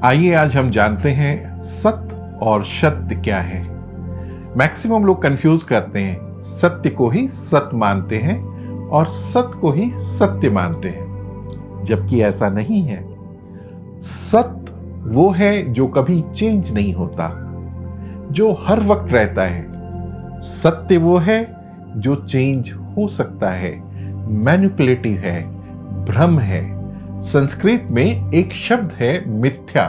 आइए आज हम जानते हैं सत्य और सत्य क्या है। मैक्सिमम लोग कंफ्यूज करते हैं, सत्य को ही सत्य मानते हैं और सत्य को ही सत्य मानते हैं, जबकि ऐसा नहीं है। सत्य वो है जो कभी चेंज नहीं होता, जो हर वक्त रहता है। सत्य वो है जो चेंज हो सकता है, मैनिपुलेटिव है, भ्रम है। संस्कृत में एक शब्द है मिथ्या।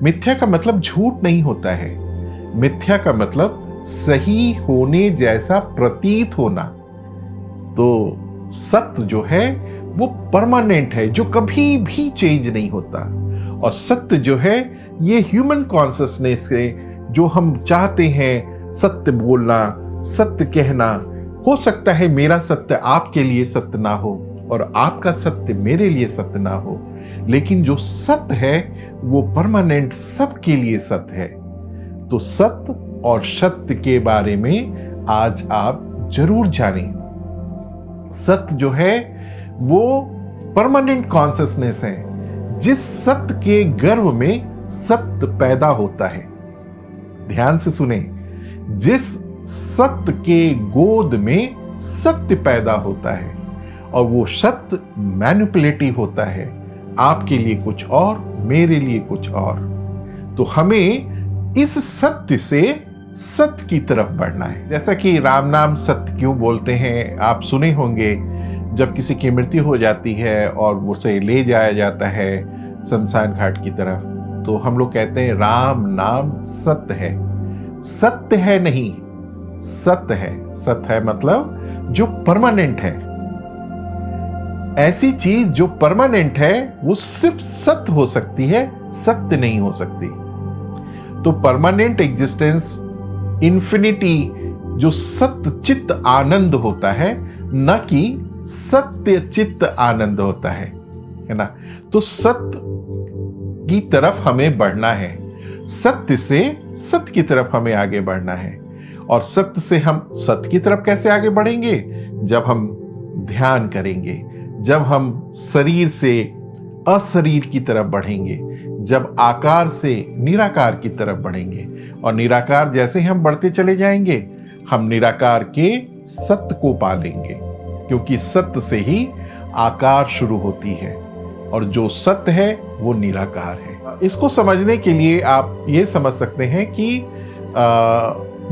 मिथ्या का मतलब झूठ नहीं होता है, मिथ्या का मतलब सही होने जैसा प्रतीत होना। तो सत्य जो है वो परमानेंट है, जो कभी भी चेंज नहीं होता। और सत्य जो है ये ह्यूमन कॉन्शियसनेस से जो हम चाहते हैं, सत्य बोलना, सत्य कहना। हो सकता है मेरा सत्य आपके लिए सत्य ना हो और आपका सत्य मेरे लिए सत्य ना हो, लेकिन जो सत्य है वो परमानेंट सबके लिए सत्य है। तो सत्य और सत्य के बारे में आज आप जरूर जानें। सत्य जो है वो परमानेंट कॉन्शियसनेस है, जिस सत्य के गर्भ में सत्य पैदा होता है। ध्यान से सुने, जिस सत्य के गोद में सत्य पैदा होता है, और वो सत्य मैनिपुलेटिव होता है, आपके लिए कुछ और, मेरे लिए कुछ और। तो हमें इस सत्य से सत्य की तरफ बढ़ना है। जैसा कि राम नाम सत्य क्यों बोलते हैं, आप सुने होंगे। जब किसी की मृत्यु हो जाती है और उसे ले जाया जाता है शमशान घाट की तरफ, तो हम लोग कहते हैं राम नाम सत्य है। सत्य है नहीं, सत्य है। सत्य है मतलब जो परमानेंट है। ऐसी चीज जो परमानेंट है वो सिर्फ सत्य हो सकती है, सत्य नहीं हो सकती। तो परमानेंट एग्जिस्टेंस, इंफिनिटी, जो सत्य चित्त आनंद होता है, न कि सत्य चित्त आनंद होता है ना। तो सत्य की तरफ हमें बढ़ना है, सत्य से सत्य की तरफ हमें आगे बढ़ना है। और सत्य से हम सत्य की तरफ कैसे आगे बढ़ेंगे? जब हम ध्यान करेंगे, जब हम शरीर से अशरीर की तरफ बढ़ेंगे, जब आकार से निराकार की तरफ बढ़ेंगे। और निराकार जैसे हम बढ़ते चले जाएंगे, हम निराकार के सत्य को पालेंगे, क्योंकि सत्य से ही आकार शुरू होती है, और जो सत्य है वो निराकार है। इसको समझने के लिए आप ये समझ सकते हैं कि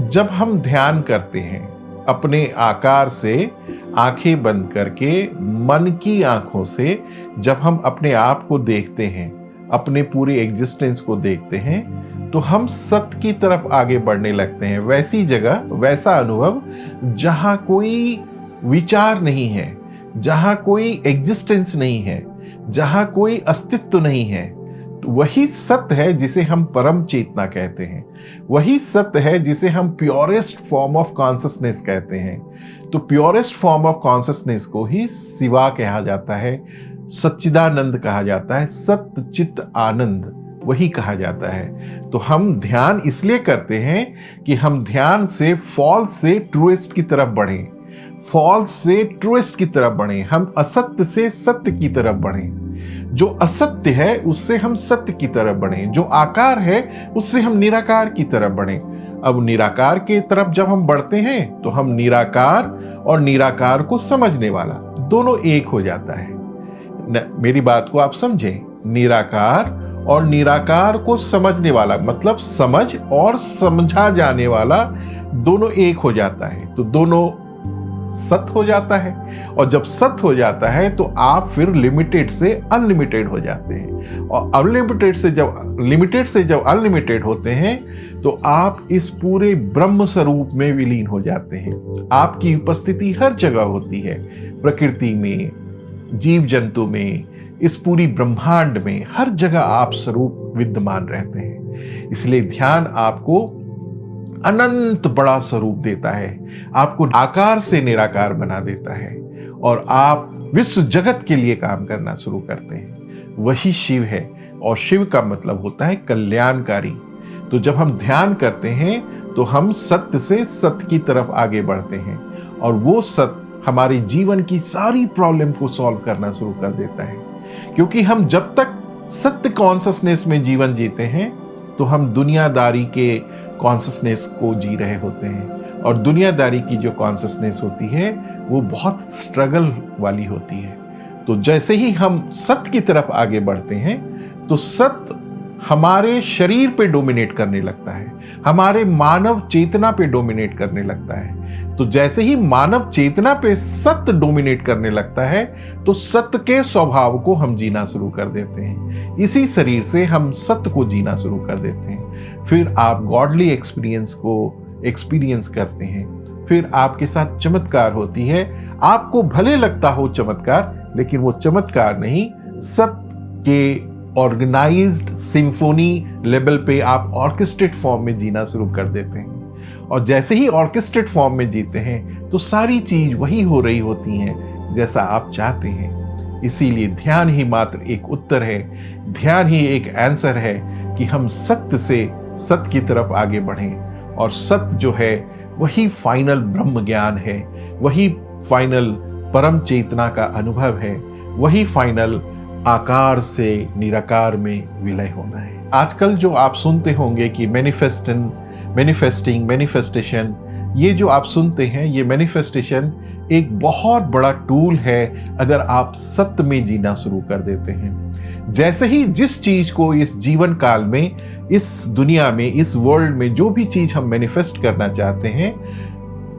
जब हम ध्यान करते हैं, अपने आकार से आंखें बंद करके, मन की आंखों से जब हम अपने आप को देखते हैं, अपने पूरे एग्जिस्टेंस को देखते हैं, तो हम सत्य की तरफ आगे बढ़ने लगते हैं। वैसी जगह, वैसा अनुभव जहां कोई विचार नहीं है, जहां कोई एग्जिस्टेंस नहीं है, जहां कोई अस्तित्व नहीं है, तो वही सत्य है जिसे हम परम चेतना कहते हैं। वही सत्य है जिसे हम प्योरेस्ट फॉर्म ऑफ कॉन्शियसनेस कहते हैं। तो प्योरेस्ट फॉर्म ऑफ कॉन्शियसनेस को ही शिवा कहा जाता है, सच्चिदानंद कहा जाता है, सत्य चित्त आनंद वही कहा जाता है। तो हम ध्यान इसलिए करते हैं कि हम ध्यान से फॉल्स से ट्रूएस्ट की तरफ बढ़ें, फॉल्स से ट्रूएस्ट की तरफ बढ़ें, हम असत्य से सत्य की तरफ बढ़ें, जो असत्य है उससे हम सत्य की तरफ बढ़ें, जो आकार है उससे हम निराकार की तरफ बढ़ें। अब निराकार की तरफ जब हम बढ़ते हैं तो हम निराकार और निराकार को समझने वाला दोनों एक हो जाता है। मेरी बात को आप समझें, निराकार और निराकार को समझने वाला मतलब समझ और समझा जाने वाला दोनों एक हो जाता है। तो दोनों सत्य हो जाता है, और जब सत्य हो जाता है तो आप फिर लिमिटेड से अनलिमिटेड हो जाते हैं, और अनलिमिटेड से जब लिमिटेड से जब अनलिमिटेड होते हैं तो आप इस पूरे ब्रह्म स्वरूप में विलीन हो जाते हैं। आपकी उपस्थिति हर जगह होती है, प्रकृति में, जीव जंतु में, इस पूरी ब्रह्मांड में, हर जगह आप स्वरूप विद्यमान रहते हैं। इसलिए ध्यान आपको अनंत बड़ा स्वरूप देता है, आपको आकार से निराकार बना देता है, और आप विश्व जगत के लिए काम करना शुरू करते हैं। वही शिव है, और शिव का मतलब होता है कल्याणकारी। तो जब हम ध्यान करते हैं तो हम सत्य से सत्य की तरफ आगे बढ़ते हैं, और वो सत्य हमारे जीवन की सारी प्रॉब्लम को सॉल्व करना शुरू कर देता है। क्योंकि हम जब तक सत्य कॉन्शसनेस में जीवन जीते हैं तो हम दुनियादारी के कॉन्शसनेस को जी रहे होते हैं, और दुनियादारी की जो कॉन्शसनेस होती है वो बहुत स्ट्रगल वाली होती है। तो जैसे ही हम सत्य की तरफ आगे बढ़ते हैं तो सत्य हमारे शरीर पे डोमिनेट करने लगता है, हमारे मानव चेतना पे डोमिनेट करने लगता है। तो जैसे ही मानव चेतना पे सत्य डोमिनेट करने लगता है तो सत्य के स्वभाव को हम जीना शुरू कर देते हैं। इसी शरीर से हम सत्य को जीना शुरू कर देते हैं। फिर आप गॉडली एक्सपीरियंस को एक्सपीरियंस करते हैं। फिर आपके साथ चमत्कार होती है। आपको भले लगता हो चमत्कार, लेकिन वो चमत्कार नहीं, सत्य के ऑर्गेनाइज्ड सिम्फोनी लेवल पे आप ऑर्केस्ट्रेट फॉर्म में जीना शुरू कर देते हैं। और जैसे ही ऑर्केस्ट्रेट फॉर्म में जीते हैं तो सारी चीज वही हो रही होती हैं जैसा आप चाहते हैं। इसीलिए ध्यान ही मात्र एक उत्तर है, ध्यान ही एक आंसर है कि हम सत्य से सत्य की तरफ आगे बढ़ें। और सत्य जो है वही फाइनल ब्रह्म ज्ञान है, वही फाइनल परम चेतना का अनुभव है, वही फाइनल आकार से निराकार में विलय होना है। आजकल जो आप सुनते होंगे कि मैनिफेस्टेशन, ये जो आप सुनते हैं, ये मैनिफेस्टेशन एक बहुत बड़ा टूल है अगर आप सत्य में जीना शुरू कर देते हैं। जैसे ही जिस चीज को इस जीवन काल में, इस दुनिया में, इस वर्ल्ड में जो भी चीज हम मैनिफेस्ट करना चाहते हैं,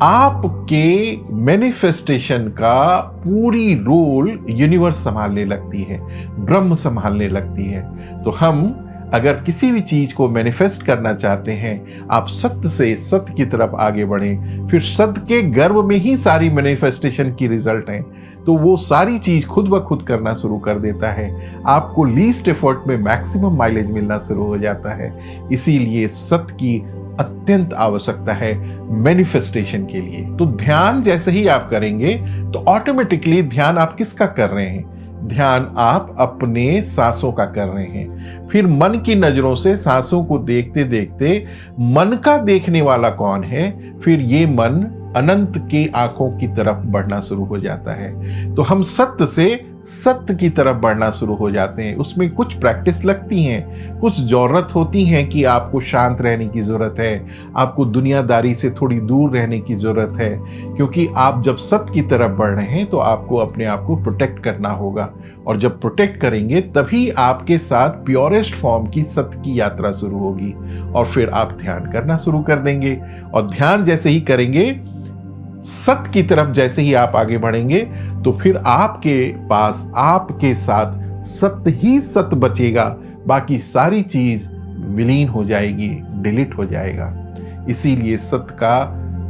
आपके मैनिफेस्टेशन का पूरी रोल यूनिवर्स संभालने लगती है, ब्रह्म संभालने लगती है। तो हम अगर किसी भी चीज को मैनिफेस्ट करना चाहते हैं, आप सत्य से सत्य की तरफ आगे बढ़ें, फिर सत्य के गर्भ में ही सारी मैनिफेस्टेशन की रिजल्ट हैं, तो वो सारी चीज खुद ब खुद करना शुरू कर देता है। आपको लीस्ट एफर्ट में मैक्सिमम माइलेज मिलना शुरू हो जाता है। इसीलिए सत्य की अत्यंत आवश्यकता है मैनिफेस्टेशन के लिए। तो ध्यान जैसे ही आप करेंगे तो ऑटोमेटिकली ध्यान आप किसका कर रहे हैं? ध्यान आप अपने सांसों का कर रहे हैं। फिर मन की नजरों से सांसों को देखते देखते मन का देखने वाला कौन है, फिर ये मन अनंत की आंखों की तरफ बढ़ना शुरू हो जाता है। तो हम सत्य से सत्य की तरफ बढ़ना शुरू हो जाते हैं। उसमें कुछ प्रैक्टिस लगती हैं, कुछ जरूरत होती है कि आपको शांत रहने की जरूरत है, आपको दुनियादारी से थोड़ी दूर रहने की जरूरत है, क्योंकि आप जब सत्य की तरफ बढ़ रहे हैं तो आपको अपने आप को प्रोटेक्ट करना होगा। और जब प्रोटेक्ट करेंगे तभी आपके साथ प्योरेस्ट फॉर्म की सत्य की यात्रा शुरू होगी। और फिर आप ध्यान करना शुरू कर देंगे, और ध्यान जैसे ही करेंगे, सत्य की तरफ जैसे ही आप आगे बढ़ेंगे, तो फिर आपके पास आपके साथ सत्य ही सत्य बचेगा, बाकी सारी चीज विलीन हो जाएगी, डिलीट हो जाएगा। इसीलिए सत्य का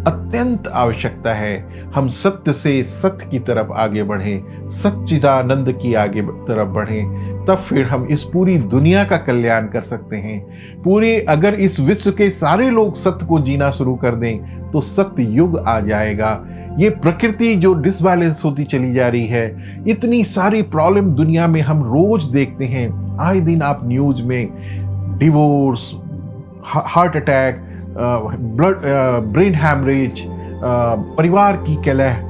अत्यंत आवश्यकता है। हम सत्य से सत्य की तरफ आगे बढ़ें, सच्चिदानंद की आगे तरफ बढ़ें, तब फिर हम इस पूरी दुनिया का कल्याण कर सकते हैं। पूरे अगर इस विश्व के सारे लोग सत्य को जीना शुरू कर दें तो सत्य युग आ जाएगा। ये प्रकृति जो डिसबैलेंस होती चली जा रही है, इतनी सारी प्रॉब्लम दुनिया में हम रोज देखते हैं। आए दिन आप न्यूज में divorce, heart attack, brain haemorrhage, परिवार की कलह,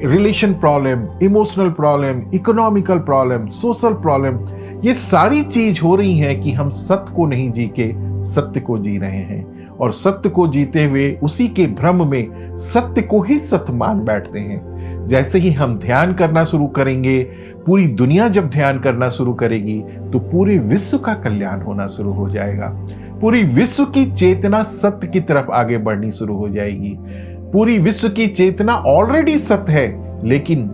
relation problem, emotional problem, economical problem, social problem, ये सारी चीज हो रही है कि हम सत्य को नहीं जी के सत्य को जी रहे हैं। और सत्य को जीते हुए उसी के भ्रम में सत्य को ही सत्य मान बैठते हैं। जैसे ही हम ध्यान करना शुरू करेंगे, पूरी दुनिया जब ध्यान करना शुरू करेगी तो पूरे विश्व का कल्याण होना शुरू हो जाएगा। पूरी विश्व की चेतना सत्य की तरफ आगे बढ़नी शुरू हो जाएगी। पूरी विश्व की चेतना ऑलरेडी सत्य है, लेकिन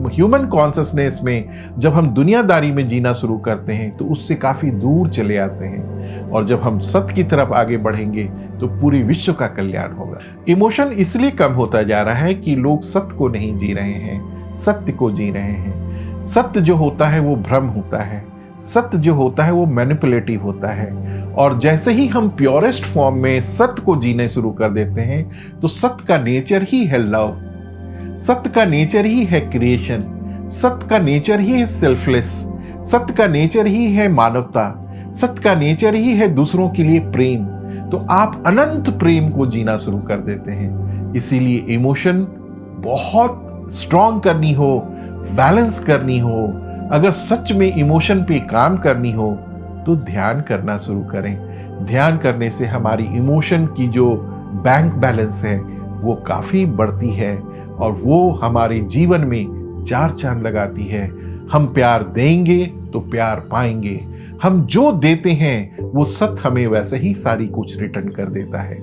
ह्यूमन कॉन्शसनेस में जब हम दुनियादारी में जीना शुरू करते हैं तो उससे काफी दूर चले आते हैं। और जब हम सत्य की तरफ आगे बढ़ेंगे तो पूरी विश्व का कल्याण होगा। इमोशन इसलिए कम होता जा रहा है कि लोग सत्य को नहीं जी रहे हैं, सत्य को जी रहे हैं। सत्य जो होता है वो भ्रम होता है, सत्य जो होता है वो मैनिपुलेटिव होता है। और जैसे ही हम प्योरेस्ट फॉर्म में सत्य को जीने शुरू कर देते हैं तो सत्य का नेचर ही है लव, सत्य का नेचर ही है क्रिएशन, सत्य का नेचर ही है सेल्फलेस, सत्य का नेचर ही है मानवता, सत्य का नेचर ही है दूसरों के लिए प्रेम। तो आप अनंत प्रेम को जीना शुरू कर देते हैं। इसीलिए इमोशन बहुत स्ट्रांग करनी हो, बैलेंस करनी हो, अगर सच में इमोशन पे काम करनी हो तो ध्यान करना शुरू करें। ध्यान करने से हमारी इमोशन की जो बैंक बैलेंस है वो काफी बढ़ती है और वो हमारे जीवन में चार चांद लगाती है। हम प्यार देंगे तो प्यार पाएंगे। हम जो देते हैं वो सत्य हमें वैसे ही सारी कुछ रिटर्न कर देता है।